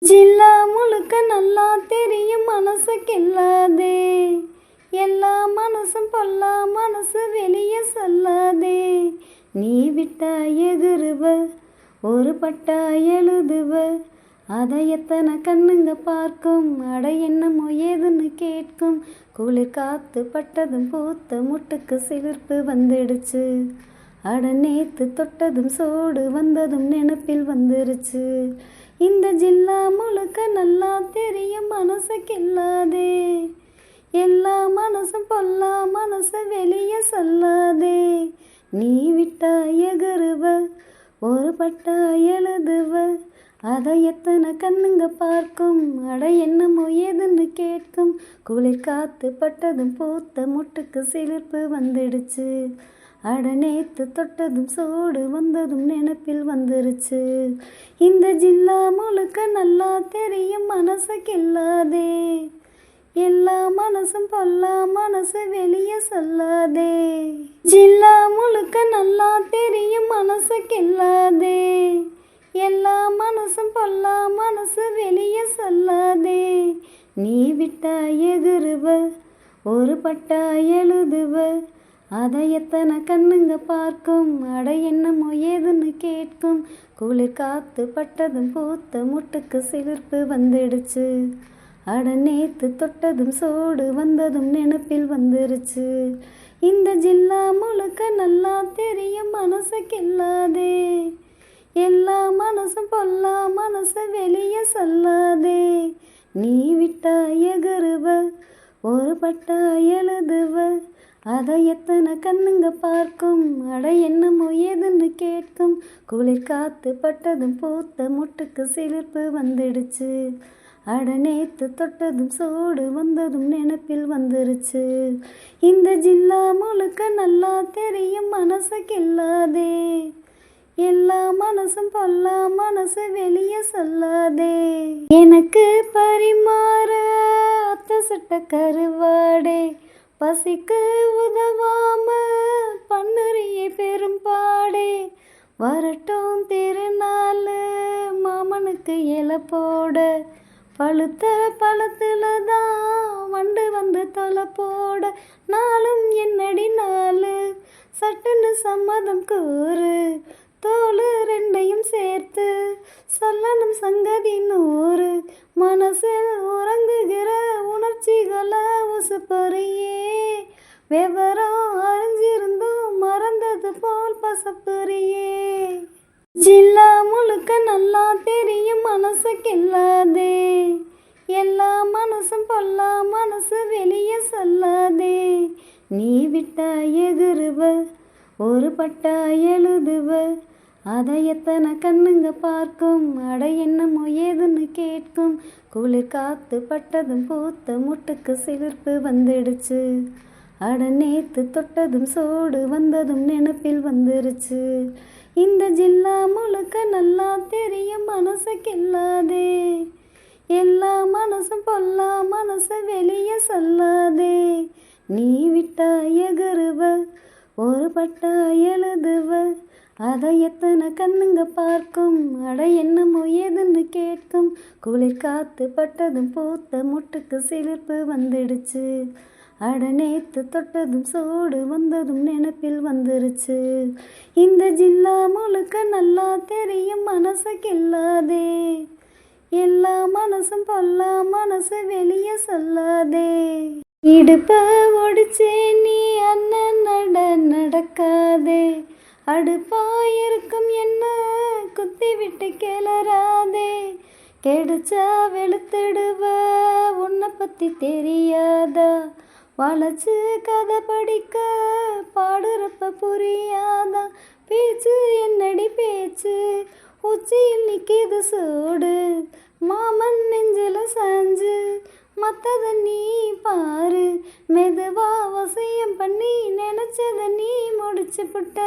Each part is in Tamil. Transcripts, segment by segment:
ஜில்லா முழுக்க நல்லா தெரியும் மனசுக்கில்லாதே, எல்லா மனசும் பொல்லா மனசு வெளியே சொல்லாதே. நீ விட்டா எகுருவ, ஒரு பட்டா எழுதுவ, அதை எத்தனை கண்ணுங்க பார்க்கும், அட என்னமோ ஏதுன்னு கேட்கும். குளிர் காத்து பட்டதும் பூத்த முட்டுக்கு சிலிர்ப்பு வந்துடுச்சு, அட நேத்து தொட்டதும் சோடு வந்ததும் நினைப்பில் வந்துருச்சு. இந்த ஜில்லா முழுக்க நல்லா தெரியும் மனசுக்கில்லாதே, எல்லா மனசும் பொல்லா மனசு வெளியே சொல்லாதே. நீ விட்டா எகுருவ, ஒரு பட்டா எழுதுவ, அதை எத்தனை கண்ணுங்க பார்க்கும், அட என்னமோ ஏதுன்னு கேட்கும். குளிர் காத்து பட்டதும் பூத்த முட்டுக்கு சிலிர்ப்பு வந்துடுச்சு, அட நேத்து தொட்டதும் சோடு வந்ததும் நினைப்பில் வந்துருச்சு. இந்த ஜில்லா முழுக்க நல்லா தெரியும் மனசுக்கில்லாதே, எல்லா மனசும் பொல்லா மனசு வெளியே சொல்லாதே. ஜில்லா முழுக்க நல்லா தெரியும் மனசுக்கில்லாதே, எல்லா மனசும் பொல்லா மனசு வெளியே சொல்லாதே. நீ விட்டா எகுருவ, ஒரு பட்டா எழுதுவ, அதை எத்தனை கண்ணுங்க பார்க்கும், அட என்னமோ ஏதுன்னு கேட்கும். குளிர் காத்து பட்டதும் பூத்த முட்டுக்கு சிலிர்ப்பு வந்துடுச்சு, அட நேத்து தொட்டதும் சோடு வந்ததும் நினைப்பில் வந்துருச்சு. இந்த ஜில்லா முழுக்க நல்லா தெரியும் மனசுக்கில்லாதே, எல்லா மனசும் பொல்லா மனசு வெளியே சொல்லாதே. நீ விட்டா எகுருவ, ஒரு பட்டா எழுதுவ, அதை எத்தனை கண்ணுங்க பார்க்கும், அட என்னமோ ஏதுன்னு கேட்கும். குளிர் காத்து பட்டதும் பூத்த முட்டுக்கு சிலிர்ப்பு வந்துடுச்சு, அட நேத்து தொட்டதும் சோடு வந்ததும் நினைப்பில் வந்துருச்சு. இந்த ஜில்லா முழுக்க நல்லா தெரியும் மனசுக்கில்லாதே, எல்லா மனசும் பொல்லா மனசு வெளியே சொல்லாதே. எனக்கு பரிமாற அத்த சுட்ட கருவாடே, பசிக்கு உதவாம பண்ணுறியே பெரும்பாடே. வரட்டும் திருநாள் மாமனுக்கு இலை போட, பழுத்த பழத்துல தான் வண்டு வந்து தொலை போட. நாளும் என்னடி நாளு, சட்டுன்னு சம்மதம் கூறு, தோளு ரெண்டையும் சேர்த்து சொல்லணும் சங்கதி நூறு. மனசில் உறங்குகிற உணர்ச்சிகளை உசுப்பறியே, விவரம் அறிஞ்சிருந்தும் மறந்தது போல் பசப்புரியே. ஜில்லா முழுக்க நல்லா தெரியும் மனசுக்கில்லாதே, எல்லா மனசும் பொல்லா மனசு வெளியே சொல்லாதே. நீ விட்டா எகுருவ, ஒரு பட்டா எழுதுவ, அதை எத்தனை கண்ணுங்க பார்க்கும், அட என்னமோ ஏதுன்னு கேட்கும். குளிர் காத்து பட்டதும் பூத்த முட்டுக்கு சிலிர்ப்பு வந்துடுச்சு, அட நேத்து தொட்டதும் சோடு வந்ததும் நினைப்பில் வந்துருச்சு. இந்த ஜில்லா முழுக்க நல்லா தெரியும் மனசுக்கில்லாதே, எல்லா மனசும் பொல்லா மனசு வெளியே சொல்லாதே. நீ விட்டா எகுருவ, ஒரு பட்டா எழுதுவ, அதை எத்தனை கண்ணுங்க பார்க்கும், அட என்னமோ ஏதுன்னு கேட்கும். குளிர் காத்து பட்டதும் பூத்த முட்டுக்கு சிலிர்ப்பு வந்துடுச்சு, அட நேத்து தொட்டதும் சோடு வந்ததும் நினைப்பில் வந்துருச்சு. இந்த ஜில்லா முழுக்க நல்லா தெரியும் மனசுக்கில்லாதே, எல்லா மனசும் பொல்லா மனசு வெளியே சொல்லாதே. இடுப்ப ஒடிச்சே நீ அண்ணன் நட நடக்காதே, அடுப்பாயிருக்கும் என்ன குத்தி விட்டு கிளறாதே. கெடுச்சா வெளுத்துடுவ, உன்னை பத்தி தெரியாதா, வளைச்சு கதை படிக்க பாடுறப்ப புரியாதா. பேச்சு என்னடி பேச்சு, உச்சியில் நிற்கிது சூடு, மாமன் நெஞ்சில சாஞ்சு மத்தத நீ பாரு. மெதுவா வசியம் பண்ணி நினைச்சத நீ முடிச்சு புட்ட,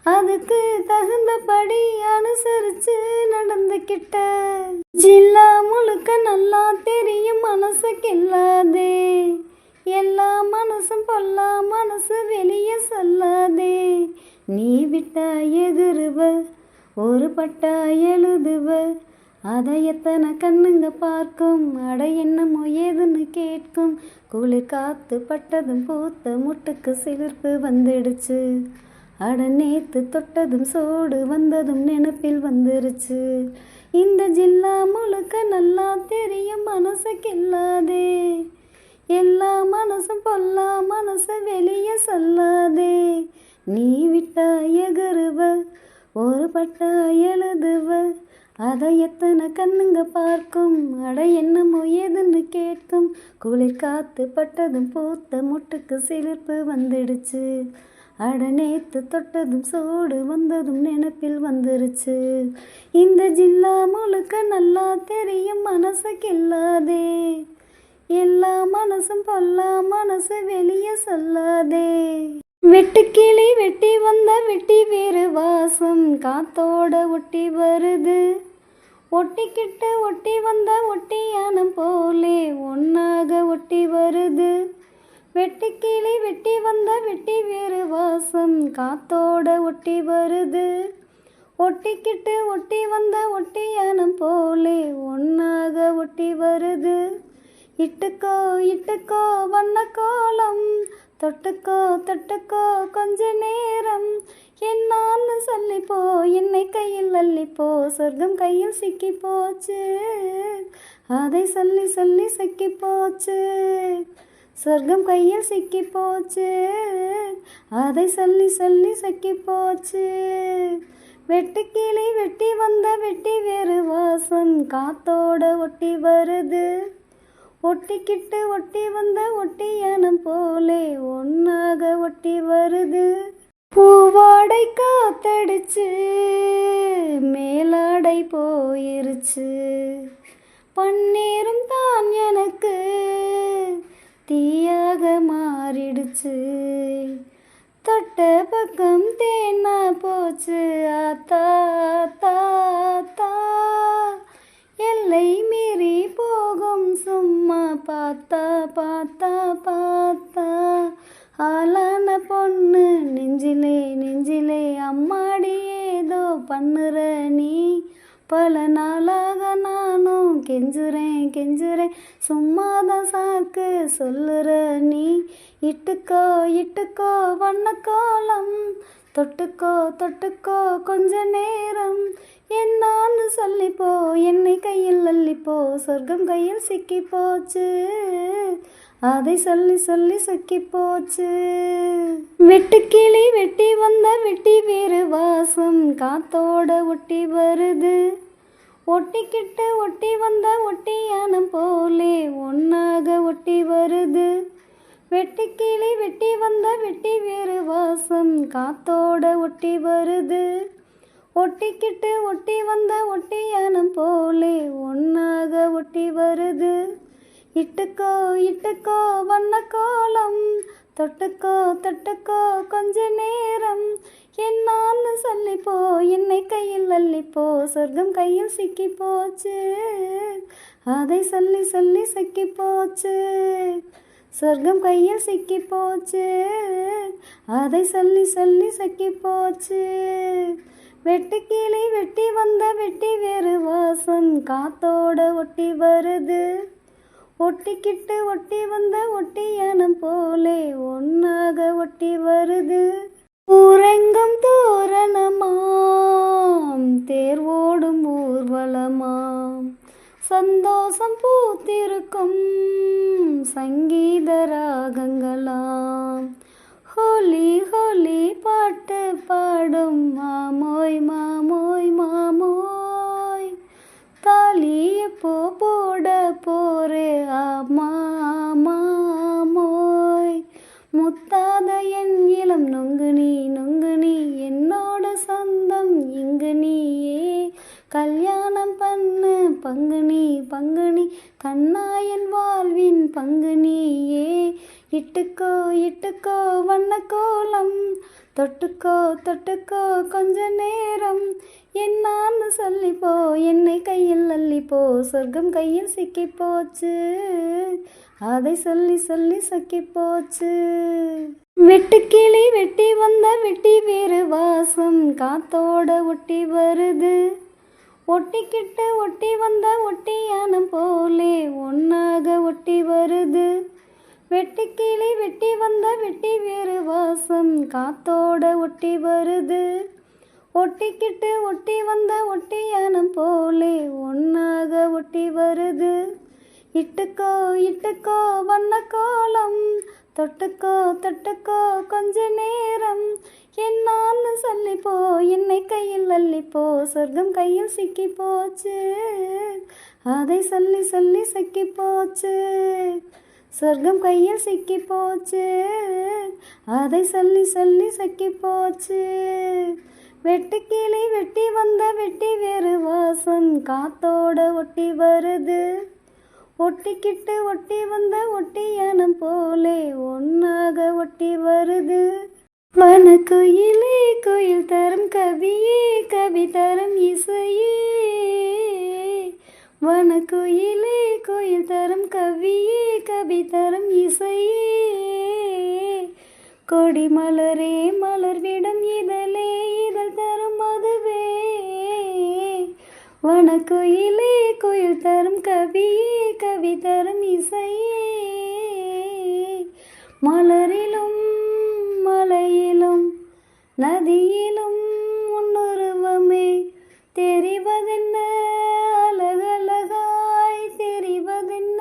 அதுக்கு தகுந்தபடி அனுசரிச்சு நடந்துக்கிட்ட. ஜில்லா முழுக்க நல்லா தெரியும் மனசுக்கில்லாதே, எல்லா மனசும் பொல்லா மனசு வெளியே சொல்லாதே. நீ விட்டா எகுருவ, ஒரு பட்டா எழுதுவ, அதை எத்தனை கண்ணுங்க பார்க்கும், அட என்னமோ ஏதுன்னு கேட்கும். குளிர் காத்து பட்டதும் பூத்த முட்டுக்கு சிலிர்ப்பு வந்துடுச்சு. அட நேத்து தொட்டதும் சோடு வந்ததும் நினைப்பில் வந்துருச்சு. இந்த ஜில்லா முழுக்க நல்லா தெரியும் மனசுக்கில்லாதே. எல்லா மனசும் பொல்லா மனசு வெளியே சொல்லாதே. நீ விட்டா எகருவ, ஒரு பட்டா எழுதுவ, அதை எத்தனை கண்ணுங்க பார்க்கும், அட என்னமோ ஏதுன்னு கேட்கும். குளிர் காத்து பட்டதும் பூத்த முட்டுக்கு சிலிர்ப்பு வந்துடுச்சு. அட நேத்து தொட்டதும் சோடு வந்ததும் நினைப்பில் வந்துருச்சு. இந்த ஜில்லா முழுக்க நல்லா தெரியும் மனசுக்கில்லாதே. எல்லா மனசும் பொல்லா மனசு வெளியே சொல்லாதே. வெட்டுக்கிளி வெட்டி வந்த வெட்டி வேறு வாசம் காத்தோட ஒட்டி வருது. ஒட்டிக்கிட்டு ஒட்டி வந்த ஒட்டியானம் போலே ஒன்னாக ஒட்டி வருது. வெட்டுக்கிளி வெட்டி வந்த வெட்டி வேறு வாசம் காத்தோட ஒட்டி வருது. ஒட்டிக்கிட்டு ஒட்டி வந்த ஒட்டியானம் போலே ஒன்னாக ஒட்டி வருது. இட்டுக்கோ இட்டுக்கோ வண்ண கோலம், தொட்டுக்கோ தொட்டுக்கோ கொஞ்ச நேரம், என்னான்னு சொல்லிப்போ என்னை கையில் அள்ளிப்போ, சொர்க்கம் கையில் சிக்கி போச்சு. அதை சொல்லி சொல்லி சிக்கி போச்சு. சொர்க்கம் கையில் சிக்கி போச்சு. அதை சொல்லி சொல்லி சிக்கி போச்சு. வெட்டுக்கிளி வெட்டி வந்த வெட்டி வேறு வாசம் காத்தோட ஒட்டி வருது. ஒட்டிக்கிட்டு ஒட்டி வந்த ஒட்டியானம் போலே ஒன்னாக ஒட்டி வருது. பூவாடை காத்தடிச்சு மேலாடை போயிருச்சு. பன்னீரும் தான் எனக்கு தீயாக மாறிடுச்சு. தொட்ட பக்கம் தேனா போச்சு. ஆத்தா ஆத்தா ஆத்தா, எல்லை மீறி போகும் சும்மா பார்த்தா பார்த்தா பார்த்தா. ஆளான பொண்ணு நெஞ்சிலே நெஞ்சிலே அம்மாடி ஏதோ பண்ணுற நீ. பல நாளாக நானும் கெஞ்சுறேன் கெஞ்சுறேன், சும்மாதான் சாக்கு சொல்லுற நீ. இட்டுக்கோ இட்டுக்கோ வண்ண கோலம், தொட்டுக்கோ தொட்டுக்கோ கொஞ்ச நேரம், என்னான்னு சொல்லிப்போ என்னை கையில் அள்ளிப்போ, சொர்க்கம் கையில் சிக்கி போச்சு. அதை சொல்லி சொல்லி சிக்கி போச்சு. வெட்டுக்கிளி வெட்டி வந்த வெட்டி வேறு வாசம் காத்தோட ஒட்டி வருது. ஒட்டிக்கிட்டு ஒட்டி வந்த ஒட்டியானம் போலே ஒன்னாக ஒட்டி வருது. வெட்டுக்கிளி வெட்டி வந்த வெட்டி வேறு வாசம் காத்தோட ஒட்டி வருது. ஒட்டிக்கிட்டு ஒட்டி வந்த ஒட்டியானம் போலே ஒன்னாக ஒட்டி வருது. இட்டுக்கோ இட்டுக்கோ வண்ண கோலம், தொட்டுக்கோ தொட்டுக்கோ கொஞ்ச நேரம், என்னான்னு சொல்லிப்போ என்னை கையில் அள்ளிப்போ, சொர்க்கம் கையில் சிக்கி போச்சு. அதை சொல்லி சொல்லி சிக்கி போச்சு. சொர்க்கம் கையில் சிக்கி போச்சு. அதை சொல்லி சொல்லி சிக்கி போச்சு. வெட்டுக்கிளி வெட்டி வந்த வெட்டி வேறு வாசம் காத்தோட ஒட்டி வருது. ஒட்டிக்கிட்டு ஒட்டி வந்த ஒட்டியானம் போலே ஒன்னாக ஒட்டி வருது. ஊரெங்கும் தோரணமாம், தேர்வோடும் ஊர்வலமாம், சந்தோஷம் பூத்திருக்கும் சங்கீத ராகங்களாம். ஹோலி ஹோலி பாட்டு பாடும் மாமோய் மாமோய் மாமோய், தாலி எப்போ போட போறே ஆமா மாமோய். முத்தாத என் இளம் நொங்குனி நொங்குனி, என்னோட சொந்தம் இங்கு நீயே, கல்யாணம் பண்ணு பங்குனி பங்குனி, கண்ணாயன் வாழ்வின் பங்குனியே. இட்டுக்கோ இட்டுக்கோ வண்ண கோலம், தொட்டுக்கோ தொட்டுக்கோ கொஞ்ச நேரம், என்னான்னு சொல்லிப்போ என்னை கையில் அள்ளிப்போ, சொர்க்கம் கையில் சிக்கி போச்சு. அதை சொல்லி சொல்லி சிக்கி போச்சு. வெட்டுக்கிளி வெட்டி வந்த வெட்டி வேறு வாசம் காத்தோட ஒட்டி வருது. ஒட்டிக்கிட்டு ஒட்டி வந்த ஒட்டியானம் போலே ஒன்னாக ஒட்டி வருது. வெட்டிக்கிளி வெட்டி வந்த வெட்டி வேறு வாசம் காத்தோட ஒட்டி வருது. ஒட்டிக்கிட்டு ஒட்டி வந்த ஒட்டியானம் போலே ஒன்னாக ஒட்டி வருது. இட்டுக்கோ இட்டுக்கோ வண்ண கோலம், தொட்டுக்கோ தொட்டுக்கோ கொஞ்ச நேரம், என்னான்னு சொல்லிப்போ என்னை கையில் அள்ளிப்போ, சொர்க்கம் கையில் சிக்கி போச்சு, அதை சொல்லி சொல்லி சிக்கி போச்சு. சொர்க்கம் கையில் சிக்கி போச்சு, அதை சொல்லி சொல்லி சிக்கி போச்சு. வெட்டுக்கிளி வெட்டி வந்த வெட்டி வேறு வாசம் காத்தோட ஒட்டி வருது. ஒட்டிக்கிட்டு ஒட்டி வந்த ஒட்டியானம் போலே ஒன்னாக ஒட்டி வருது. வனக்குயிலே குயில் தரும் கவியே, கவி தரும் இசையே. வனக்குயிலே குயில் தரும் கவியே, கவி தரும் இசையே. கொடி மலரே மலர்விடம் இதழே, இதழ் தரும் மதுவே. வனக்குயிலே குயில் தரும் கவியே, கவி தரும் இசையே. மலரிலும் மலையிலும் நதியிலும் உன்னுருவமே தெரிவதென்ன, அழகழகாய் தெரிவதென்ன.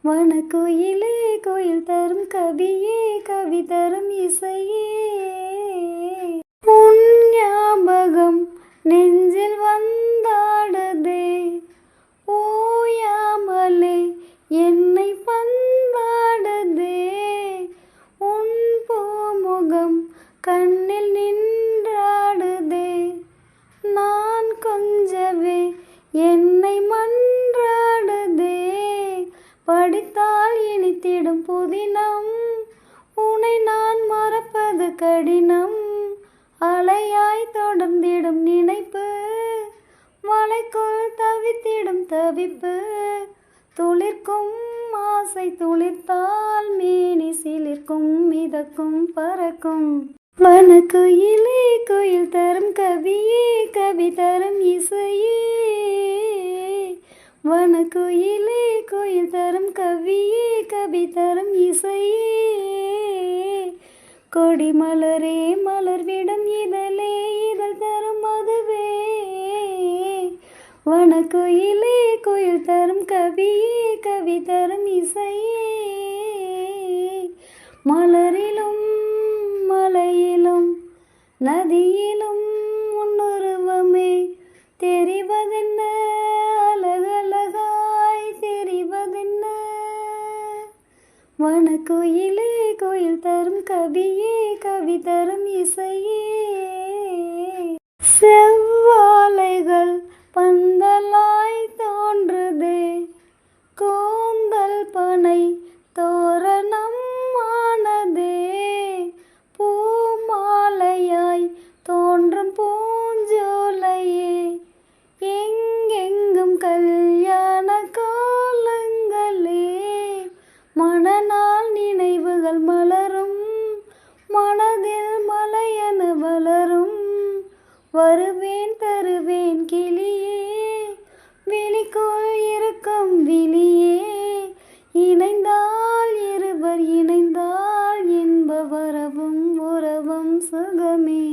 வனக்குயிலே குயில் தரும் கவியே, கவி தரும் இசையே. உன் ஞாபகம் நெஞ்சில் வந்தாடுதே, ஓயாமலே என்னை பந்தாடுதே. உன் பூமுகம் கண்ணில் நின்றாடுதே, நான் கொஞ்சவே என்னை மன்றாடுதே. படித்தால் இனித்திடும் புதினம், உன்னை நான் மறப்பது கடினம். அலையாய் தொடர்ந்திடும் நினைப்பு, மலைக்குள் தவித்திடும் தவிப்பு. துளிர்க்கும் ஆசை துளிர்த்தால் மேனி சிலிர்க்கும், மிதக்கும் பறக்கும். வனக்குயிலே குயில் தரும் கவியே, கவி தரும் இசையே. வனக்குயிலே குயில் தரும் கவியே, கவி தரும் இசையே. கொடி மலரே மலர்விடம் இதழே, இதழ் தரும் மதுவே. வனக்குயிலே குயில் தரும் கவியே, கவி தரும் இசையே. மலரிலும் மலையிலும் நதியிலும் உன்னுருவமே தெரிவதென்ன, அழகழகாய் தெரிவதென்ன. வனக்குயிலே குயில் தரும் கவியே, கவி தரும் இசையே. செவ்வாழைகள் பந்தலாய் தோன்றுதே, கோந்தல் பனை தோரணம் ஆனதே. பூமாலையாய் தோன்றும் பூஞ்சோலையே, எங்கெங்கும் கல்யாண கோலங்களே. மணநாள் நினைவுகள் மலரும், மனதில் மலையென வளரும். வருவேன் தருவேன் கிளியே, விழிக்குள் இருக்கும் விழியே. இணைந்தால் இருவர் இணைந்தால் என்ப வரவும் உறவும் சுகமே.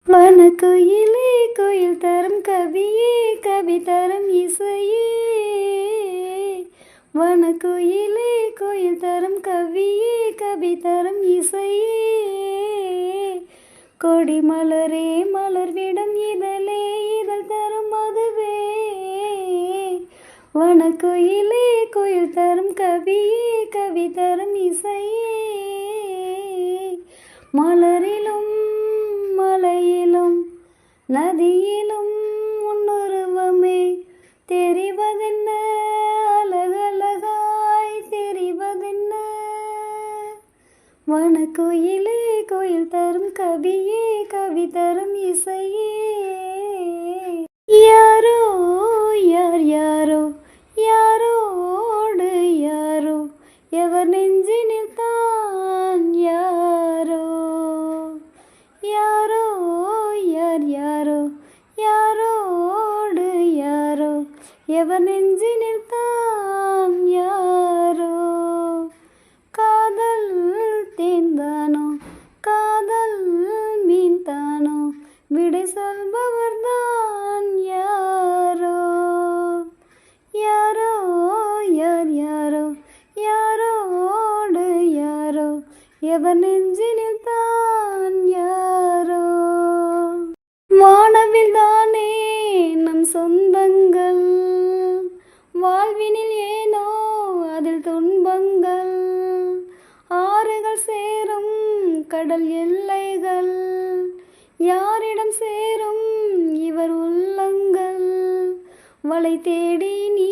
வனக்குயிலே குயில் தரும் கவியே, கவி தரும் இசையே. வனக்குயிலே குயில் தரும் கவியே, கவி தரும் இசையே. கொடி மலரே மலர்விடம் இதழே, இதழ் தரும் மதுவே. வனக்குயிலே குயில் தரும் கவியே, கவி தரும் இசையே. மலரிலும் மலையிலும் நதியிலும் உன்னுருவமே தெரிவதென்ன, அழகழகாய் தெரிவதென்ன. வனக்குயிலே குயில் தரும் கவியே, கவி தரும் இசையே. யாரோ யார் யாரோ, யாரோடு யாரோ, எவர் நெஞ்சினில் தான் யாரோ. யாரோ யார் யாரோ, யாரோ எவர் நெஞ்சினில் தான் யாரோ. காதல் தேன்தானோ காதல் மீன் தானோ விடை சொல்பவர் தான் யாரோ. யாரோ யார் யாரோ யாரோடு யாரோ எவர் நெஞ்சினில் தான் யாரோ. வானவில் தானே நம் சொந்தங்கள், வாழ்வினில் ஏனோ அதில் துன்பங்கள். ஆறுகள் சேரும் கடல் எல்லைகள், யாரிடம் சேரும் இவர் உள்ளங்கள். வலை தேடி நீ